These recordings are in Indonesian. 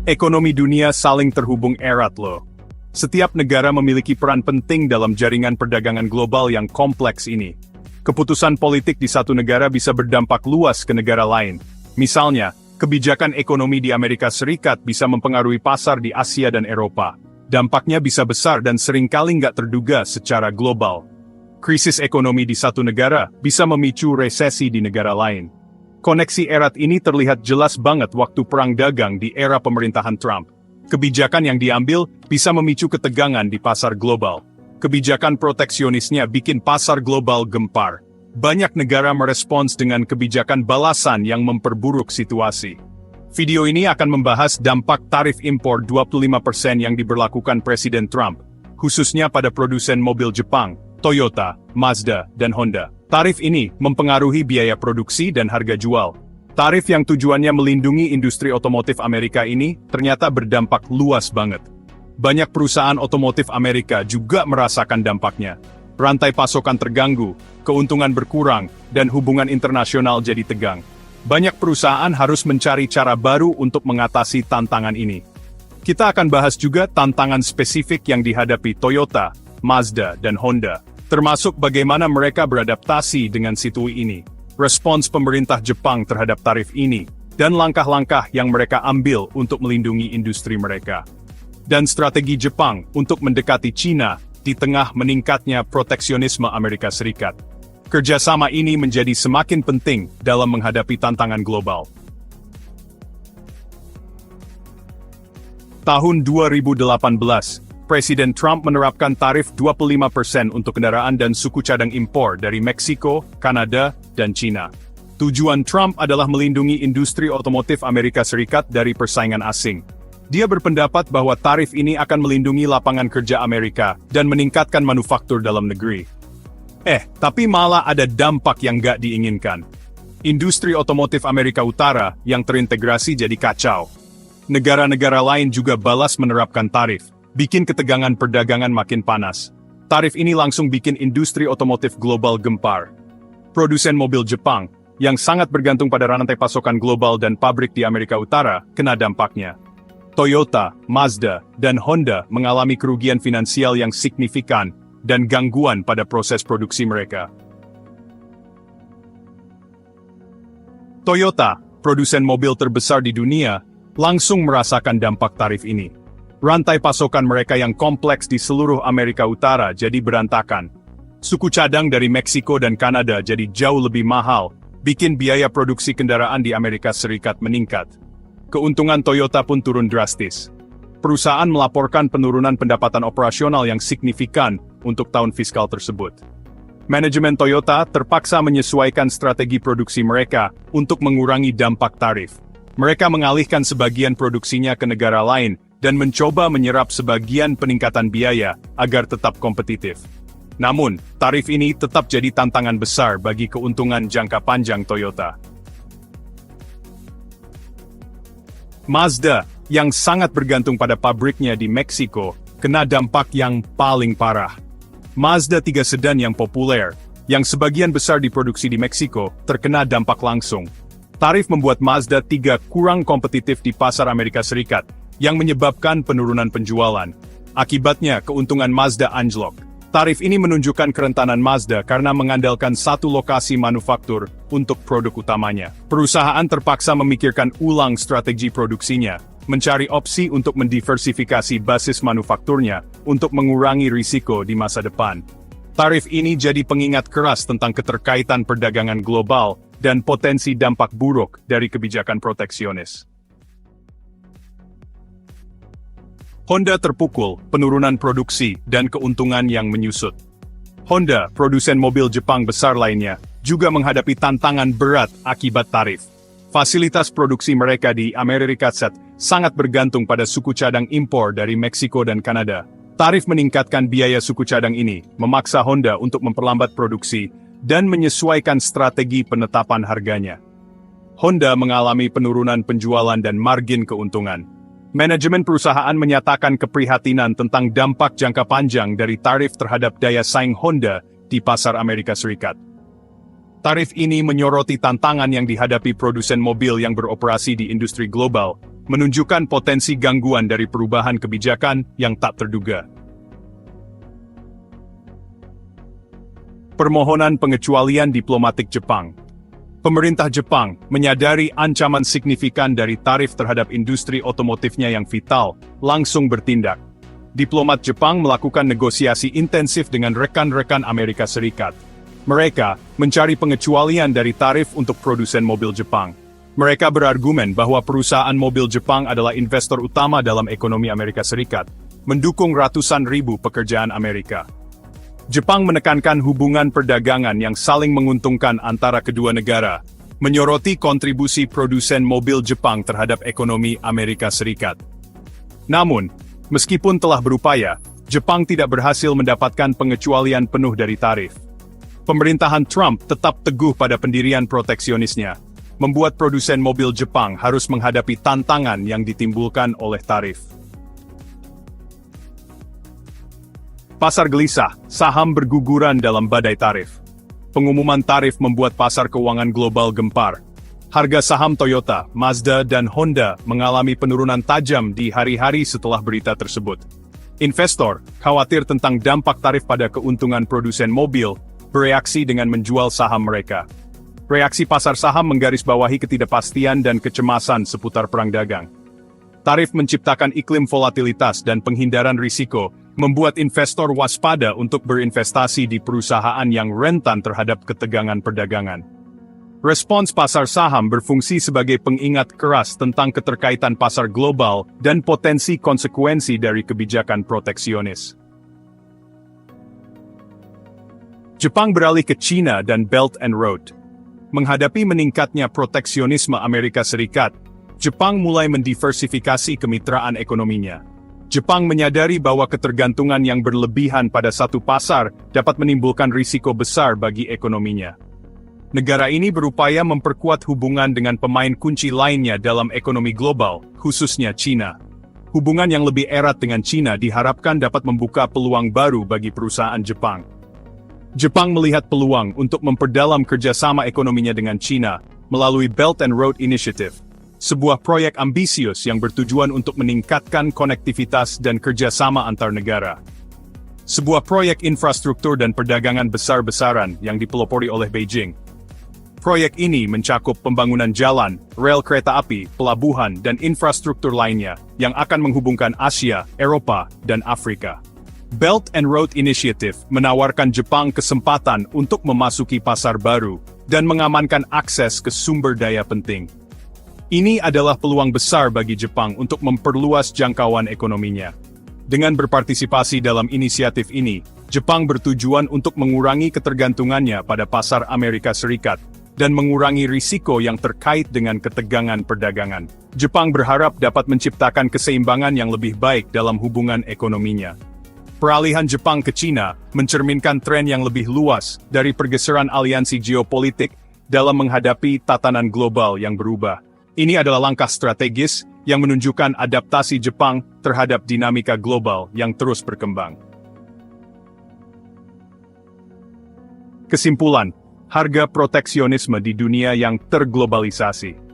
Ekonomi dunia saling terhubung erat loh. Setiap negara memiliki peran penting dalam jaringan perdagangan global yang kompleks ini. Keputusan politik di satu negara bisa berdampak luas ke negara lain. Misalnya, kebijakan ekonomi di Amerika Serikat bisa mempengaruhi pasar di Asia dan Eropa. Dampaknya bisa besar dan seringkali nggak terduga secara global. Krisis ekonomi di satu negara bisa memicu resesi di negara lain. Koneksi erat ini terlihat jelas banget waktu perang dagang di era pemerintahan Trump. Kebijakan yang diambil bisa memicu ketegangan di pasar global. Kebijakan proteksionisnya bikin pasar global gempar. Banyak negara merespons dengan kebijakan balasan yang memperburuk situasi. Video ini akan membahas dampak tarif impor 25% yang diberlakukan Presiden Trump, khususnya pada produsen mobil Jepang, Toyota, Mazda, dan Honda. Tarif ini mempengaruhi biaya produksi dan harga jual. Tarif yang tujuannya melindungi industri otomotif Amerika ini ternyata berdampak luas banget. Banyak perusahaan otomotif Amerika juga merasakan dampaknya. Rantai pasokan terganggu, keuntungan berkurang, dan hubungan internasional jadi tegang. Banyak perusahaan harus mencari cara baru untuk mengatasi tantangan ini. Kita akan bahas juga tantangan spesifik yang dihadapi Toyota, Mazda, dan Honda, termasuk bagaimana mereka beradaptasi dengan situasi ini, respons pemerintah Jepang terhadap tarif ini, dan langkah-langkah yang mereka ambil untuk melindungi industri mereka. Dan strategi Jepang untuk mendekati China di tengah meningkatnya proteksionisme Amerika Serikat. Kerjasama ini menjadi semakin penting dalam menghadapi tantangan global. Tahun 2018, Presiden Trump menerapkan tarif 25% untuk kendaraan dan suku cadang impor dari Meksiko, Kanada, dan China. Tujuan Trump adalah melindungi industri otomotif Amerika Serikat dari persaingan asing. Dia berpendapat bahwa tarif ini akan melindungi lapangan kerja Amerika dan meningkatkan manufaktur dalam negeri. Tapi malah ada dampak yang nggak diinginkan. Industri otomotif Amerika Utara yang terintegrasi jadi kacau. Negara-negara lain juga balas menerapkan tarif, bikin ketegangan perdagangan makin panas. Tarif ini langsung bikin industri otomotif global gempar. Produsen mobil Jepang, yang sangat bergantung pada rantai pasokan global dan pabrik di Amerika Utara, kena dampaknya. Toyota, Mazda, dan Honda mengalami kerugian finansial yang signifikan dan gangguan pada proses produksi mereka. Toyota, produsen mobil terbesar di dunia, langsung merasakan dampak tarif ini. Rantai pasokan mereka yang kompleks di seluruh Amerika Utara jadi berantakan. Suku cadang dari Meksiko dan Kanada jadi jauh lebih mahal, bikin biaya produksi kendaraan di Amerika Serikat meningkat. Keuntungan Toyota pun turun drastis. Perusahaan melaporkan penurunan pendapatan operasional yang signifikan untuk tahun fiskal tersebut. Manajemen Toyota terpaksa menyesuaikan strategi produksi mereka untuk mengurangi dampak tarif. Mereka mengalihkan sebagian produksinya ke negara lain dan mencoba menyerap sebagian peningkatan biaya agar tetap kompetitif. Namun, tarif ini tetap jadi tantangan besar bagi keuntungan jangka panjang Toyota. Mazda, yang sangat bergantung pada pabriknya di Meksiko, kena dampak yang paling parah. Mazda 3 sedan yang populer, yang sebagian besar diproduksi di Meksiko, terkena dampak langsung. Tarif membuat Mazda 3 kurang kompetitif di pasar Amerika Serikat, yang menyebabkan penurunan penjualan. Akibatnya, keuntungan Mazda anjlok. Tarif ini menunjukkan kerentanan Mazda karena mengandalkan satu lokasi manufaktur untuk produk utamanya. Perusahaan terpaksa memikirkan ulang strategi produksinya, mencari opsi untuk mendiversifikasi basis manufakturnya untuk mengurangi risiko di masa depan. Tarif ini jadi pengingat keras tentang keterkaitan perdagangan global dan potensi dampak buruk dari kebijakan proteksionis. Honda terpukul, penurunan produksi, dan keuntungan yang menyusut. Honda, produsen mobil Jepang besar lainnya, juga menghadapi tantangan berat akibat tarif. Fasilitas produksi mereka di Amerika Serikat sangat bergantung pada suku cadang impor dari Meksiko dan Kanada. Tarif meningkatkan biaya suku cadang ini, memaksa Honda untuk memperlambat produksi, dan menyesuaikan strategi penetapan harganya. Honda mengalami penurunan penjualan dan margin keuntungan. Manajemen perusahaan menyatakan keprihatinan tentang dampak jangka panjang dari tarif terhadap daya saing Honda di pasar Amerika Serikat. Tarif ini menyoroti tantangan yang dihadapi produsen mobil yang beroperasi di industri global, menunjukkan potensi gangguan dari perubahan kebijakan yang tak terduga. Permohonan pengecualian diplomatik Jepang. Pemerintah Jepang menyadari ancaman signifikan dari tarif terhadap industri otomotifnya yang vital, langsung bertindak. Diplomat Jepang melakukan negosiasi intensif dengan rekan-rekan Amerika Serikat. Mereka mencari pengecualian dari tarif untuk produsen mobil Jepang. Mereka berargumen bahwa perusahaan mobil Jepang adalah investor utama dalam ekonomi Amerika Serikat, mendukung ratusan ribu pekerjaan Amerika. Jepang menekankan hubungan perdagangan yang saling menguntungkan antara kedua negara, menyoroti kontribusi produsen mobil Jepang terhadap ekonomi Amerika Serikat. Namun, meskipun telah berupaya, Jepang tidak berhasil mendapatkan pengecualian penuh dari tarif. Pemerintahan Trump tetap teguh pada pendirian proteksionisnya, membuat produsen mobil Jepang harus menghadapi tantangan yang ditimbulkan oleh tarif. Pasar gelisah, saham berguguran dalam badai tarif. Pengumuman tarif membuat pasar keuangan global gempar. Harga saham Toyota, Mazda, dan Honda mengalami penurunan tajam di hari-hari setelah berita tersebut. Investor khawatir tentang dampak tarif pada keuntungan produsen mobil, bereaksi dengan menjual saham mereka. Reaksi pasar saham menggarisbawahi ketidakpastian dan kecemasan seputar perang dagang. Tarif menciptakan iklim volatilitas dan penghindaran risiko, membuat investor waspada untuk berinvestasi di perusahaan yang rentan terhadap ketegangan perdagangan. Respons pasar saham berfungsi sebagai pengingat keras tentang keterkaitan pasar global dan potensi konsekuensi dari kebijakan proteksionis. Jepang beralih ke China dan Belt and Road. Menghadapi meningkatnya proteksionisme Amerika Serikat, Jepang mulai mendiversifikasi kemitraan ekonominya. Jepang menyadari bahwa ketergantungan yang berlebihan pada satu pasar dapat menimbulkan risiko besar bagi ekonominya. Negara ini berupaya memperkuat hubungan dengan pemain kunci lainnya dalam ekonomi global, khususnya China. Hubungan yang lebih erat dengan China diharapkan dapat membuka peluang baru bagi perusahaan Jepang. Jepang melihat peluang untuk memperdalam kerjasama ekonominya dengan China melalui Belt and Road Initiative, sebuah proyek ambisius yang bertujuan untuk meningkatkan konektivitas dan kerjasama antar negara. Sebuah proyek infrastruktur dan perdagangan besar-besaran yang dipelopori oleh Beijing. Proyek ini mencakup pembangunan jalan, rel kereta api, pelabuhan, dan infrastruktur lainnya yang akan menghubungkan Asia, Eropa, dan Afrika. Belt and Road Initiative menawarkan Jepang kesempatan untuk memasuki pasar baru dan mengamankan akses ke sumber daya penting. Ini adalah peluang besar bagi Jepang untuk memperluas jangkauan ekonominya. Dengan berpartisipasi dalam inisiatif ini, Jepang bertujuan untuk mengurangi ketergantungannya pada pasar Amerika Serikat dan mengurangi risiko yang terkait dengan ketegangan perdagangan. Jepang berharap dapat menciptakan keseimbangan yang lebih baik dalam hubungan ekonominya. Peralihan Jepang ke China mencerminkan tren yang lebih luas dari pergeseran aliansi geopolitik dalam menghadapi tatanan global yang berubah. Ini adalah langkah strategis yang menunjukkan adaptasi Jepang terhadap dinamika global yang terus berkembang. Kesimpulan, harga proteksionisme di dunia yang terglobalisasi.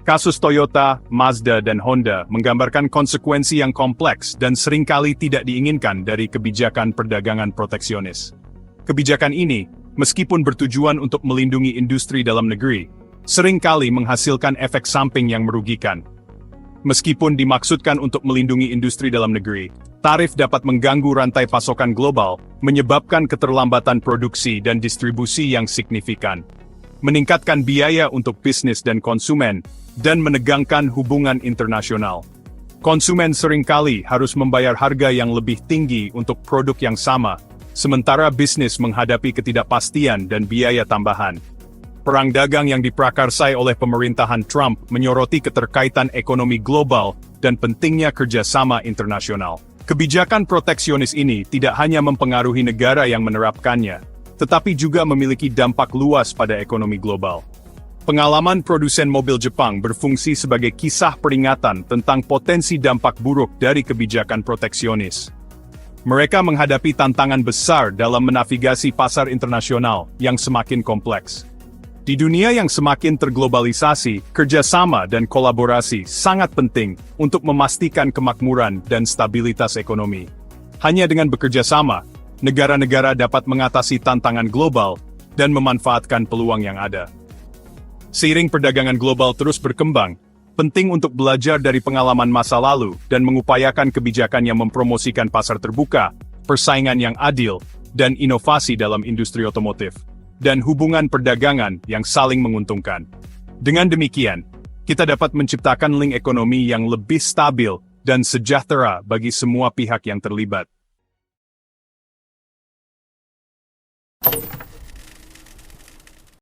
Kasus Toyota, Mazda, dan Honda menggambarkan konsekuensi yang kompleks dan seringkali tidak diinginkan dari kebijakan perdagangan proteksionis. Kebijakan ini, meskipun bertujuan untuk melindungi industri dalam negeri, seringkali menghasilkan efek samping yang merugikan. Meskipun dimaksudkan untuk melindungi industri dalam negeri, tarif dapat mengganggu rantai pasokan global, menyebabkan keterlambatan produksi dan distribusi yang signifikan, meningkatkan biaya untuk bisnis dan konsumen, dan menegangkan hubungan internasional. Konsumen seringkali harus membayar harga yang lebih tinggi untuk produk yang sama, sementara bisnis menghadapi ketidakpastian dan biaya tambahan. Perang dagang yang diprakarsai oleh pemerintahan Trump menyoroti keterkaitan ekonomi global dan pentingnya kerjasama internasional. Kebijakan proteksionis ini tidak hanya mempengaruhi negara yang menerapkannya, tetapi juga memiliki dampak luas pada ekonomi global. Pengalaman produsen mobil Jepang berfungsi sebagai kisah peringatan tentang potensi dampak buruk dari kebijakan proteksionis. Mereka menghadapi tantangan besar dalam menavigasi pasar internasional yang semakin kompleks. Di dunia yang semakin terglobalisasi, kerjasama dan kolaborasi sangat penting untuk memastikan kemakmuran dan stabilitas ekonomi. Hanya dengan bekerja sama, negara-negara dapat mengatasi tantangan global dan memanfaatkan peluang yang ada. Seiring perdagangan global terus berkembang, penting untuk belajar dari pengalaman masa lalu dan mengupayakan kebijakan yang mempromosikan pasar terbuka, persaingan yang adil, dan inovasi dalam industri otomotif, dan hubungan perdagangan yang saling menguntungkan. Dengan demikian, kita dapat menciptakan link ekonomi yang lebih stabil dan sejahtera bagi semua pihak yang terlibat.